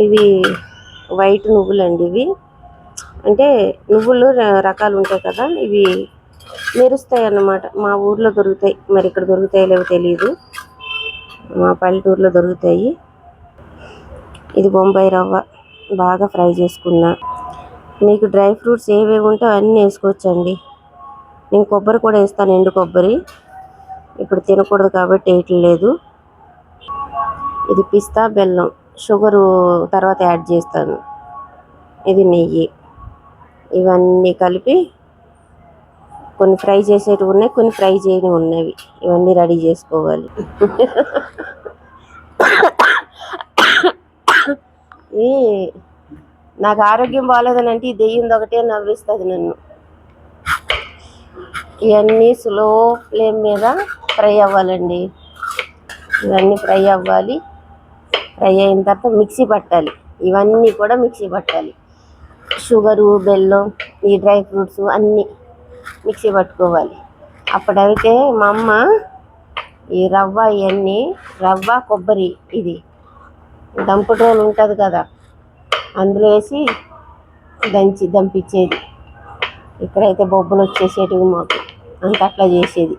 ఇవి వైట్ నువ్వులండి. ఇవి అంటే నువ్వులు రకాలు ఉంటాయి కదా, ఇవి మెరుస్తాయి అన్నమాట. మా ఊర్లో దొరుకుతాయి, మరి ఇక్కడ దొరుకుతాయో లేవో తెలియదు. మా పల్లెటూరులో దొరుకుతాయి. ఇది బొంబాయి రవ్వ బాగా ఫ్రై చేసుకున్నా. మీకు డ్రై ఫ్రూట్స్ ఏవేవి ఉంటే అన్నీ వేసుకోవచ్చండి. నేను కొబ్బరి కూడా వేస్తాను, ఎండు కొబ్బరి. ఇప్పుడు తినకూడదు కాబట్టి వేయట్లేదు. ఇది పిస్తా బెల్లం, షుగరు తర్వాత యాడ్ చేస్తాను. ఇది నెయ్యి. ఇవన్నీ కలిపి కొన్ని ఫ్రై చేసేటివి ఉన్నాయి, కొన్ని ఫ్రై చేయని ఉన్నవి. ఇవన్నీ రెడీ చేసుకోవాలి. ఈ నాకు ఆరోగ్యం బాగాలేదని అంటే ఈ దెయ్యం ఒకటే నవ్విస్తుంది నన్ను. ఇవన్నీ స్లో ఫ్లేమ్ మీద ఫ్రై అవ్వాలండి. ఇవన్నీ ఫ్రై అవ్వాలి. ఫ్రై అయిన తర్వాత మిక్సీ పట్టాలి. ఇవన్నీ కూడా మిక్సీ పట్టాలి. షుగరు, బెల్లం, ఈ డ్రై ఫ్రూట్స్ అన్నీ మిక్సీ పట్టుకోవాలి. అప్పుడైతే మా అమ్మ ఈ రవ్వ, ఇవన్నీ రవ్వ, కొబ్బరి, ఇది దంపుటోలు ఉంటుంది కదా, అందులో వేసి దంపించేది. ఇక్కడైతే బొబ్బలు వచ్చేసేటివి మాకు, అంత అట్లా చేసేది.